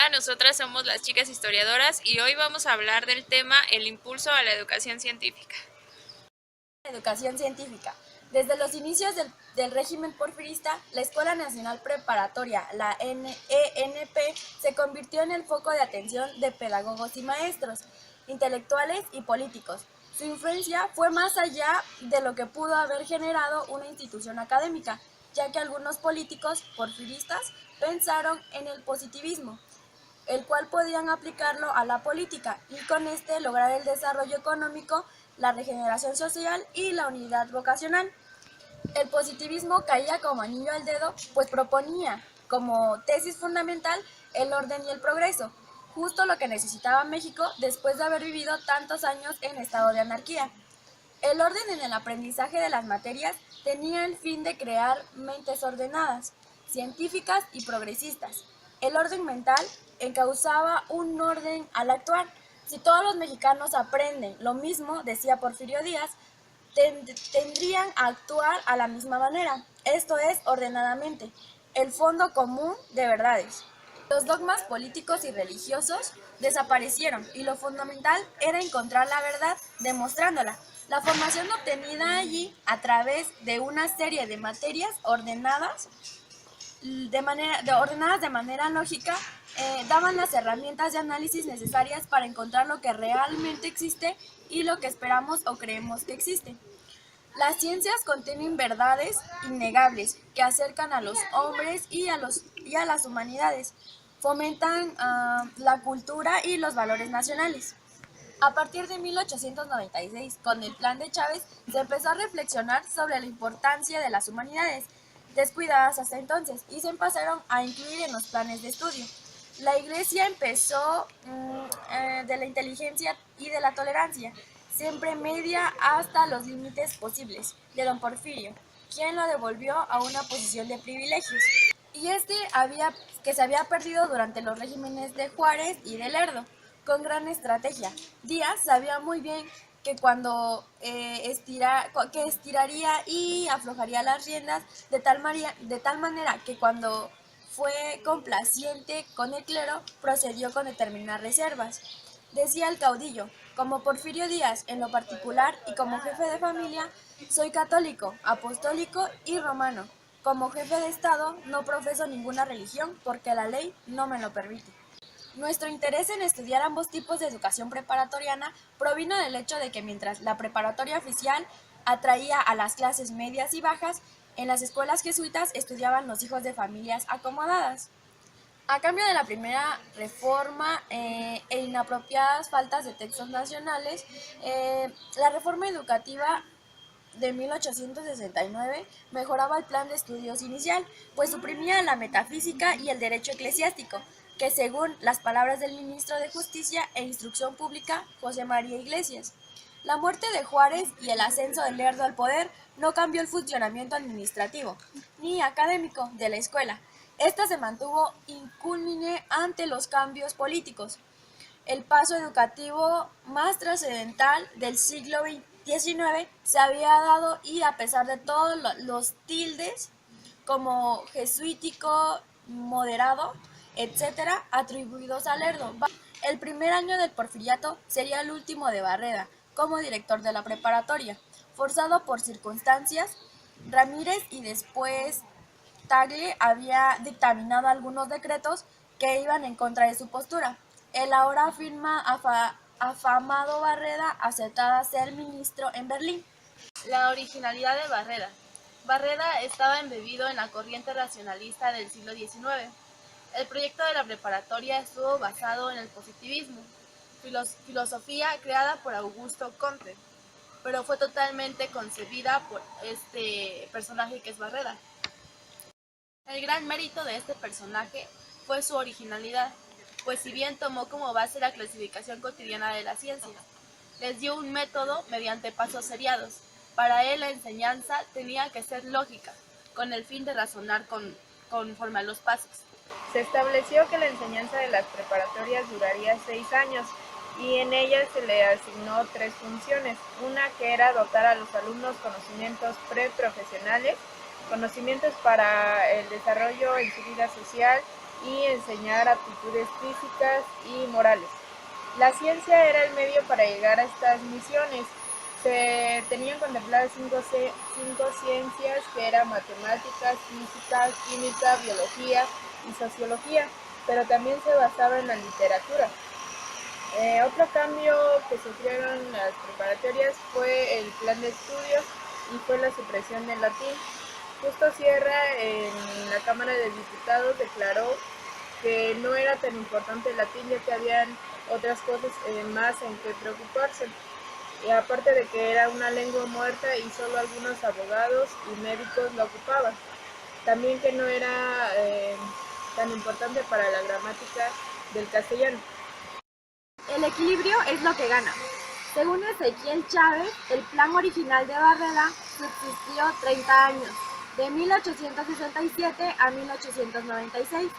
Hola, nosotras somos las chicas historiadoras y hoy vamos a hablar del tema el impulso a la educación científica. Educación científica. Desde los inicios del régimen porfirista, la Escuela Nacional Preparatoria, la ENP, se convirtió en el foco de atención de pedagogos y maestros, intelectuales y políticos. Su influencia fue más allá de lo que pudo haber generado una institución académica, ya que algunos políticos porfiristas pensaron en el positivismo, el cual podían aplicarlo a la política y con este lograr el desarrollo económico, la regeneración social y la unidad vocacional. El positivismo caía como anillo al dedo, pues proponía como tesis fundamental el orden y el progreso, justo lo que necesitaba México después de haber vivido tantos años en estado de anarquía. El orden en el aprendizaje de las materias tenía el fin de crear mentes ordenadas, científicas y progresistas. El orden mental encauzaba un orden al actuar. Si todos los mexicanos aprenden lo mismo, decía Porfirio Díaz, tendrían a actuar a la misma manera, esto es, ordenadamente, el fondo común de verdades. Los dogmas políticos y religiosos desaparecieron y lo fundamental era encontrar la verdad demostrándola. La formación obtenida allí a través de una serie de materias ordenadas de manera lógica, daban las herramientas de análisis necesarias para encontrar lo que realmente existe y lo que esperamos o creemos que existe. Las ciencias contienen verdades innegables que acercan a los hombres y a las humanidades, fomentan la cultura y los valores nacionales. A partir de 1896, con el Plan de Chávez, se empezó a reflexionar sobre la importancia de las humanidades, descuidadas hasta entonces, y se empezaron a incluir en los planes de estudio. La Iglesia empezó de la inteligencia y de la tolerancia, siempre media hasta los límites posibles, de don Porfirio, quien lo devolvió a una posición de privilegios. Y que se había perdido durante los regímenes de Juárez y de Lerdo, con gran estrategia. Díaz sabía muy bien que que estiraría y aflojaría las riendas de tal manera que cuando fue complaciente con el clero, procedió con determinar reservas. Decía el caudillo, como Porfirio Díaz en lo particular y como jefe de familia, soy católico, apostólico y romano. Como jefe de Estado no profeso ninguna religión porque la ley no me lo permite. Nuestro interés en estudiar ambos tipos de educación preparatoriana provino del hecho de que mientras la preparatoria oficial atraía a las clases medias y bajas, en las escuelas jesuitas estudiaban los hijos de familias acomodadas. A cambio de la primera reforma e inapropiadas faltas de textos nacionales, la reforma educativa de 1869 mejoraba el plan de estudios inicial, pues suprimía la metafísica y el derecho eclesiástico, que según las palabras del ministro de Justicia e Instrucción Pública, José María Iglesias. La muerte de Juárez y el ascenso de Lerdo al poder no cambió el funcionamiento administrativo ni académico de la escuela. Esta se mantuvo incúlmine ante los cambios políticos. El paso educativo más trascendental del siglo XIX se había dado y a pesar de todos los tildes como jesuítico, moderado, etcétera, atribuidos a Lerdo. El primer año del porfiriato sería el último de Barreda como director de la preparatoria, forzado por circunstancias. Ramírez y después Tagle había dictaminado algunos decretos que iban en contra de su postura. El ahora afamado Barreda aceptaba ser ministro en Berlín. La originalidad de Barreda. Barreda estaba embebido en la corriente racionalista del siglo XIX. El proyecto de la preparatoria estuvo basado en el positivismo, filosofía creada por Augusto Comte, pero fue totalmente concebida por este personaje que es Barreda. El gran mérito de este personaje fue su originalidad, pues si bien tomó como base la clasificación cotidiana de las ciencias, les dio un método mediante pasos seriados. Para él la enseñanza tenía que ser lógica, con el fin de razonar conforme a los pasos. Se estableció que la enseñanza de las preparatorias duraría 6 años y en ellas se le asignó 3 funciones. Una que era dotar a los alumnos conocimientos preprofesionales, conocimientos para el desarrollo en su vida social y enseñar aptitudes físicas y morales. La ciencia era el medio para llegar a estas misiones. Se tenían contempladas cinco ciencias que eran matemáticas, física, química, biología y sociología, pero también se basaba en la literatura. Otro cambio que sufrieron las preparatorias fue el plan de estudios y fue la supresión del latín. Justo Sierra en la Cámara de Diputados declaró que no era tan importante el latín, ya que habían otras cosas más en que preocuparse. Y aparte de que era una lengua muerta y solo algunos abogados y médicos la ocupaban. También que no era tan importante para la gramática del castellano. El equilibrio es lo que gana. Según Ezequiel Chávez, el plan original de Barreda subsistió 30 años, de 1867 a 1896.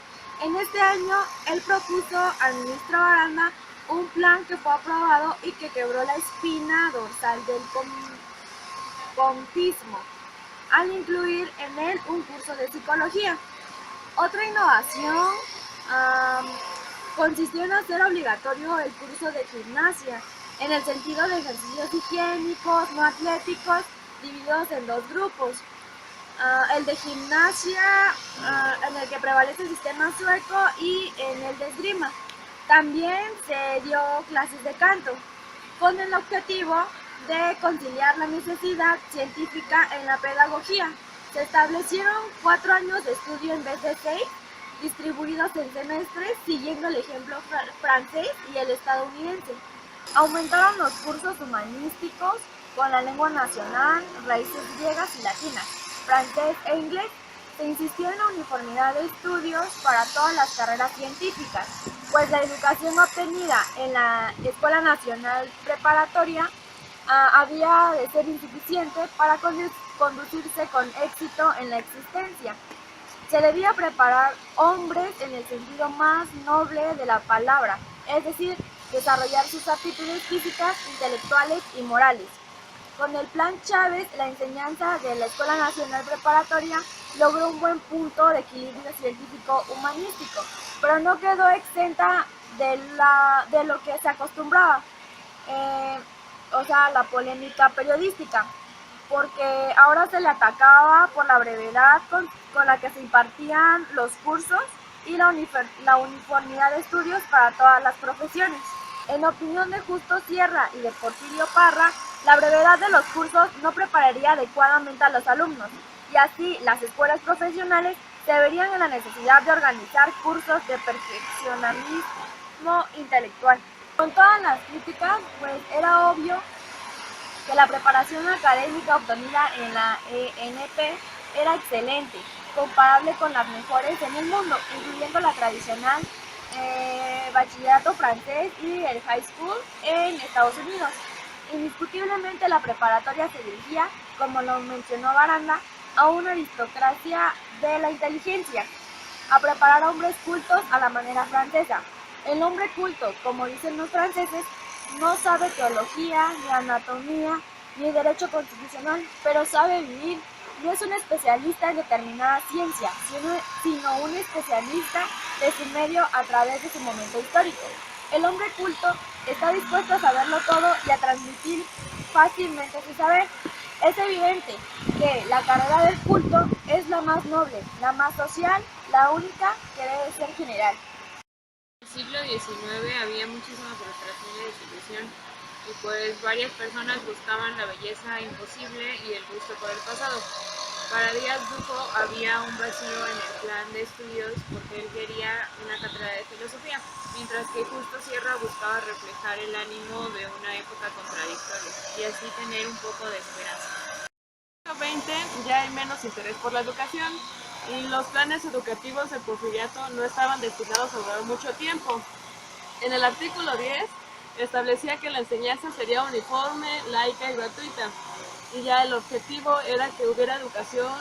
En este año, él propuso al ministro Baranda un plan que fue aprobado y que quebró la espina dorsal del contismo, al incluir en él un curso de psicología. Otra innovación consistió en hacer obligatorio el curso de gimnasia, en el sentido de ejercicios higiénicos, no atléticos, divididos en dos grupos. El de gimnasia, en el que prevalece el sistema sueco, y en el de esgrima. También se dio clases de canto, con el objetivo de conciliar la necesidad científica en la pedagogía. Se establecieron 4 años de estudio en vez de 6, distribuidos en semestres, siguiendo el ejemplo francés y el estadounidense. Aumentaron los cursos humanísticos con la lengua nacional, raíces griegas y latinas, francés e inglés. Se insistió en la uniformidad de estudios para todas las carreras científicas, pues la educación obtenida en la Escuela Nacional Preparatoria había de ser insuficiente para conducirse con éxito en la existencia. Se debía preparar hombres en el sentido más noble de la palabra, es decir, desarrollar sus aptitudes físicas, intelectuales y morales. Con el Plan Chávez, la enseñanza de la Escuela Nacional Preparatoria logró un buen punto de equilibrio científico-humanístico, pero no quedó exenta de lo que se acostumbraba, la polémica periodística, porque ahora se le atacaba por la brevedad con la que se impartían los cursos y la uniformidad de estudios para todas las profesiones. En opinión de Justo Sierra y de Porfirio Parra, la brevedad de los cursos no prepararía adecuadamente a los alumnos, y así las escuelas profesionales se verían en la necesidad de organizar cursos de perfeccionamiento intelectual. Con todas las críticas, pues era obvio que la preparación académica obtenida en la ENP era excelente, comparable con las mejores en el mundo, incluyendo la tradicional bachillerato francés y el high school en Estados Unidos. Indiscutiblemente la preparatoria se dirigía, como lo mencionó Baranda, a una aristocracia de la inteligencia, a preparar hombres cultos a la manera francesa. El hombre culto, como dicen los franceses, no sabe teología, ni anatomía, ni derecho constitucional, pero sabe vivir. No es un especialista en determinada ciencia, sino un especialista de su medio a través de su momento histórico. El hombre culto está dispuesto a saberlo todo y a transmitir fácilmente su saber. Es evidente que la carrera del culto es la más noble, la más social, la única que debe ser general. En el siglo XIX había muchísima frustración y desilusión, y pues varias personas buscaban la belleza imposible y el gusto por el pasado. Para Díaz Dufo había un vacío en el plan de estudios porque él quería una cátedra de filosofía, mientras que Justo Sierra buscaba reflejar el ánimo de una época contradictoria y así tener un poco de esperanza. En el siglo XX ya hay menos interés por la educación y los planes educativos del Porfiriato no estaban destinados a durar mucho tiempo. En el artículo 10 establecía que la enseñanza sería uniforme, laica y gratuita, y ya el objetivo era que hubiera educación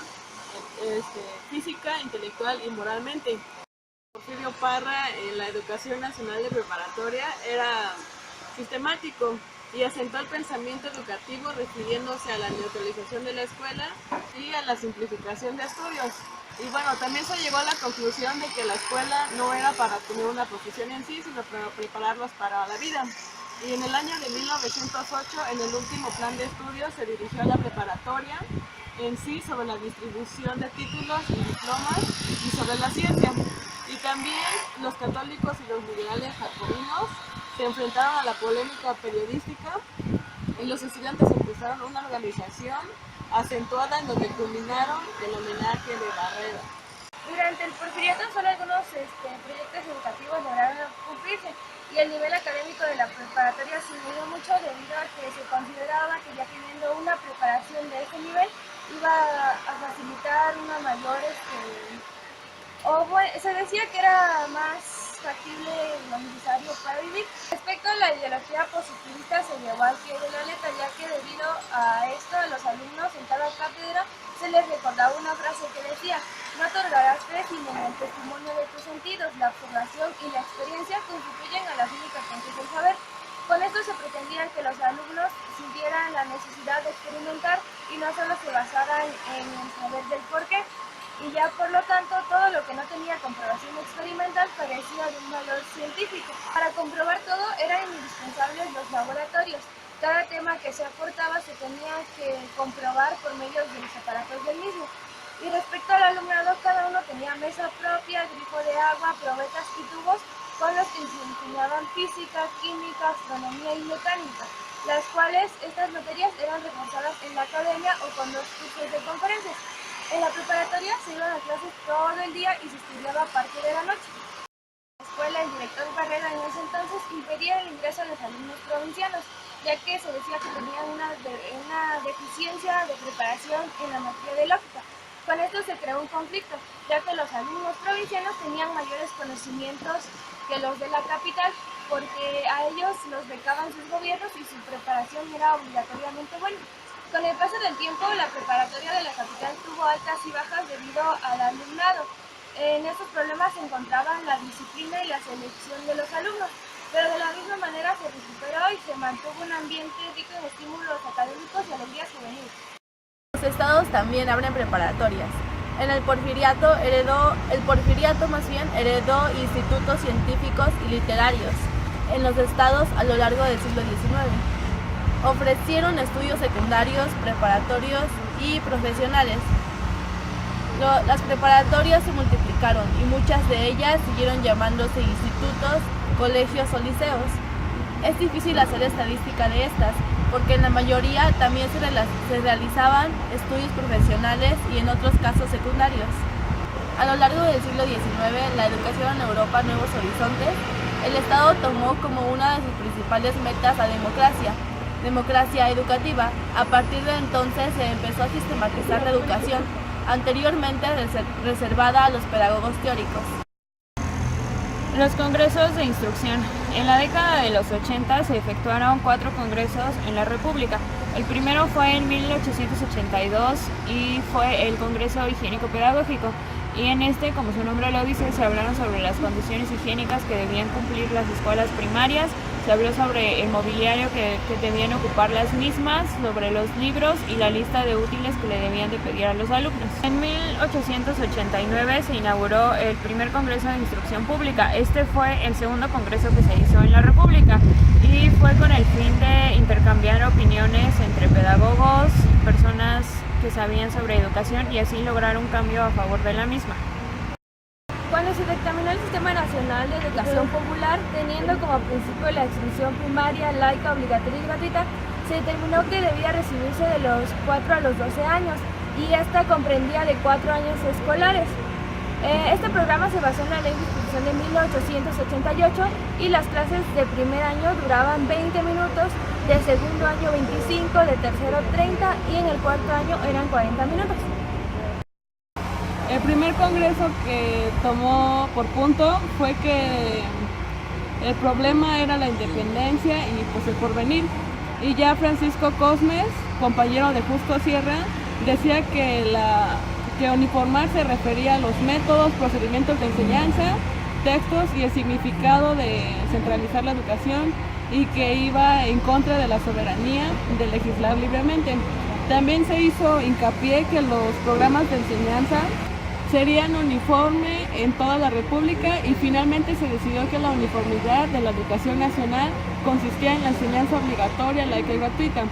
física, intelectual y moralmente. Porfirio Parra en la educación nacional de preparatoria era sistemático y asentó el pensamiento educativo refiriéndose a la neutralización de la escuela y a la simplificación de estudios. Y bueno, también se llegó a la conclusión de que la escuela no era para tener una profesión en sí, sino para prepararlos para la vida. Y en el año de 1908, en el último plan de estudios, se dirigió a la preparatoria en sí sobre la distribución de títulos y diplomas y sobre la ciencia. Y también los católicos y los liberales jacobinos se enfrentaron a la polémica periodística y los estudiantes empezaron una organización acentuada en donde culminaron el homenaje de Barreda. Durante el porfiriato solo algunos proyectos educativos lograron cumplirse y el nivel académico de la preparatoria subió mucho debido a que se consideraba que ya teniendo una preparación de ese nivel iba a facilitar una mayor, se decía que era más factible lo necesario para vivir. Respecto a la ideología positivista se llevó al pie de la letra, ya que debido a esto a los alumnos en cada cátedra se les recordaba una frase que decía: no otorgarás fe sino en el testimonio de tus sentidos, la observación y la experiencia constituyen a las únicas fuentes del saber. Con esto se pretendía que los alumnos sintieran la necesidad de experimentar y no solo se basaran en el saber del porqué, y ya por lo tanto todo lo que no tenía comprobación experimental carecía de un valor científico. Para comprobar todo eran indispensables los laboratorios. Cada tema que se aportaba se tenía que comprobar por medio de los aparatos del mismo. Y respecto al alumnado, cada uno tenía mesa propia, grifo de agua, probetas y tubos con los que se enseñaban física, química, astronomía y mecánica, las cuales estas materias eran reforzadas en la academia o con los cursos de conferencias. En la preparatoria se iban a clases todo el día y se estudiaba parte de la noche. En la escuela, el director Barreda en ese entonces impedía el ingreso a los alumnos provincianos, ya que se decía que tenían una deficiencia de preparación en la materia de lógica. Con esto se creó un conflicto, ya que los alumnos provincianos tenían mayores conocimientos que los de la capital, porque a ellos los becaban sus gobiernos y su preparación era obligatoriamente buena. Con el paso del tiempo, la preparatoria de la capital tuvo altas y bajas debido al alumnado. En estos problemas se encontraban la disciplina y la selección de los alumnos, pero de la misma manera se recuperó y se mantuvo un ambiente rico en estímulos académicos y alegrías juveniles. Los estados también abren preparatorias. El porfiriato heredó institutos científicos y literarios en los estados a lo largo del siglo XIX. Ofrecieron estudios secundarios, preparatorios y profesionales. Las preparatorias se multiplicaron y muchas de ellas siguieron llamándose institutos, colegios o liceos. Es difícil hacer estadística de estas, porque en la mayoría también se realizaban estudios profesionales y en otros casos secundarios. A lo largo del siglo XIX, la educación en Europa Nuevos Horizontes, el Estado tomó como una de sus principales metas la democracia educativa. A partir de entonces se empezó a sistematizar la educación, anteriormente reservada a los pedagogos teóricos. Los congresos de instrucción. En la década de los 80 se efectuaron 4 congresos en la República. El primero fue en 1882 y fue el Congreso Higiénico-Pedagógico. Y en este, como su nombre lo dice, se hablaron sobre las condiciones higiénicas que debían cumplir las escuelas primarias, se habló sobre el mobiliario que debían ocupar las mismas, sobre los libros y la lista de útiles que le debían de pedir a los alumnos. En 1889 se inauguró el primer Congreso de Instrucción Pública. Este fue el segundo congreso que se hizo en la República y fue con el fin de intercambiar opiniones entre pedagogos, personas que sabían sobre educación y así lograr un cambio a favor de la misma. Cuando se dictaminó el Sistema Nacional de Educación Popular, teniendo como principio la instrucción primaria, laica, obligatoria y gratuita, se determinó que debía recibirse de los 4 a los 12 años y esta comprendía de 4 años escolares. Este programa se basó en la Ley de Instrucción de 1888 y las clases de primer año duraban 20 minutos, de segundo año 25, de tercero 30 y en el cuarto año eran 40 minutos. El primer congreso que tomó por punto fue que el problema era la independencia y pues el porvenir. Y ya Francisco Cosmes, compañero de Justo Sierra, decía que uniformar se refería a los métodos, procedimientos de enseñanza, textos y el significado de centralizar la educación y que iba en contra de la soberanía de legislar libremente. También se hizo hincapié que los programas de enseñanza serían uniforme en toda la República y finalmente se decidió que la uniformidad de la educación nacional consistía en la enseñanza obligatoria, laica y gratuita.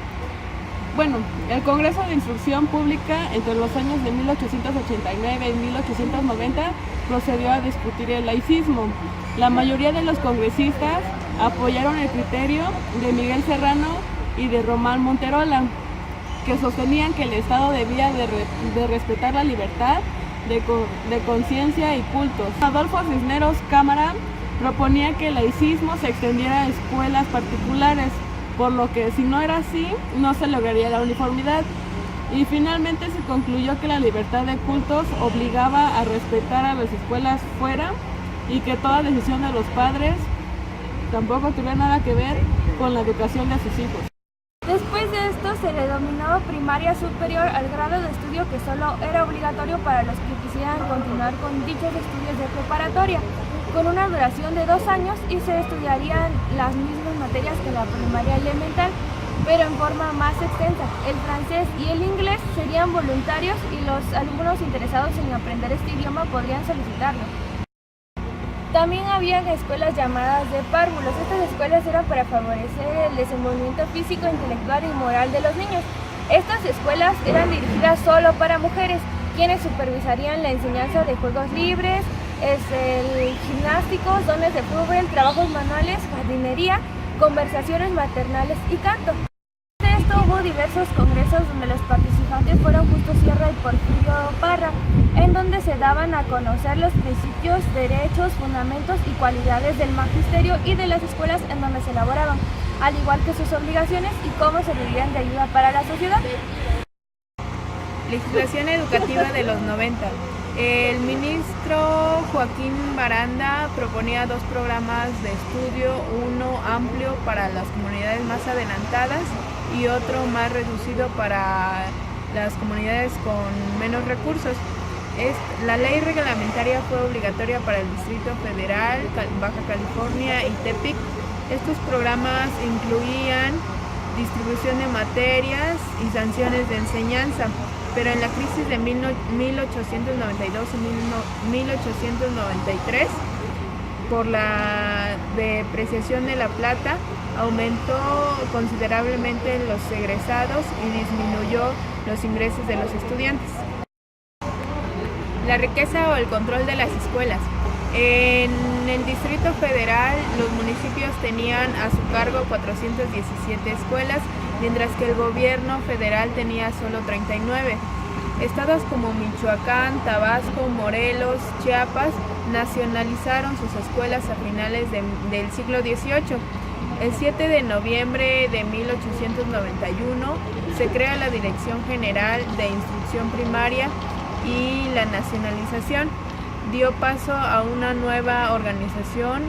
Bueno, el Congreso de Instrucción Pública entre los años de 1889 y 1890 procedió a discutir el laicismo. La mayoría de los congresistas apoyaron el criterio de Miguel Serrano y de Román Monterola, que sostenían que el Estado debía de respetar la libertad de conciencia y cultos. Adolfo Cisneros Cámara proponía que el laicismo se extendiera a escuelas particulares, por lo que si no era así, no se lograría la uniformidad. Y finalmente se concluyó que la libertad de cultos obligaba a respetar a las escuelas fuera y que toda decisión de los padres tampoco tuviera nada que ver con la educación de sus hijos. Después de esto se le denominó primaria superior al grado de estudio que solo era obligatorio para los que quisieran continuar con dichos estudios de preparatoria, con una duración de 2 años y se estudiarían las mismas materias que la primaria elemental, pero en forma más extensa. El francés y el inglés serían voluntarios y los alumnos interesados en aprender este idioma podrían solicitarlo. También había escuelas llamadas de párvulos. Estas escuelas eran para favorecer el desenvolvimiento físico, intelectual y moral de los niños. Estas escuelas eran dirigidas solo para mujeres, quienes supervisarían la enseñanza de juegos libres, gimnásticos, dones de fútbol, trabajos manuales, jardinería, conversaciones maternales y canto. De esto hubo diversos congresos donde los participantes fueron Justo Sierra y Porfirio Parra, en donde se daban a conocer los principios, derechos, fundamentos y cualidades del magisterio y de las escuelas en donde se elaboraban, al igual que sus obligaciones y cómo servirían de ayuda para la sociedad. Legislación educativa de los 90. El ministro Joaquín Baranda proponía 2 programas de estudio, uno amplio para las comunidades más adelantadas y otro más reducido para las comunidades con menos recursos. La ley reglamentaria fue obligatoria para el Distrito Federal, Baja California y Tepic. Estos programas incluían distribución de materias y sanciones de enseñanza, pero en la crisis de 1892 y 1893, por la depreciación de la plata, aumentó considerablemente los egresados y disminuyó los ingresos de los estudiantes. La riqueza o el control de las escuelas. En el Distrito Federal, los municipios tenían a su cargo 417 escuelas, mientras que el gobierno federal tenía solo 39. Estados como Michoacán, Tabasco, Morelos, Chiapas nacionalizaron sus escuelas a finales del siglo XVIII. El 7 de noviembre de 1891 se crea la Dirección General de Instrucción Primaria y la nacionalización dio paso a una nueva organización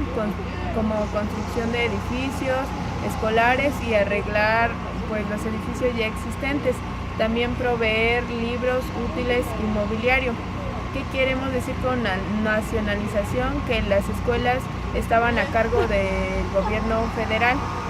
como construcción de edificios escolares y arreglar los edificios ya existentes, también proveer libros, útiles y mobiliario. ¿Qué queremos decir con la nacionalización? Que las escuelas estaban a cargo del gobierno federal.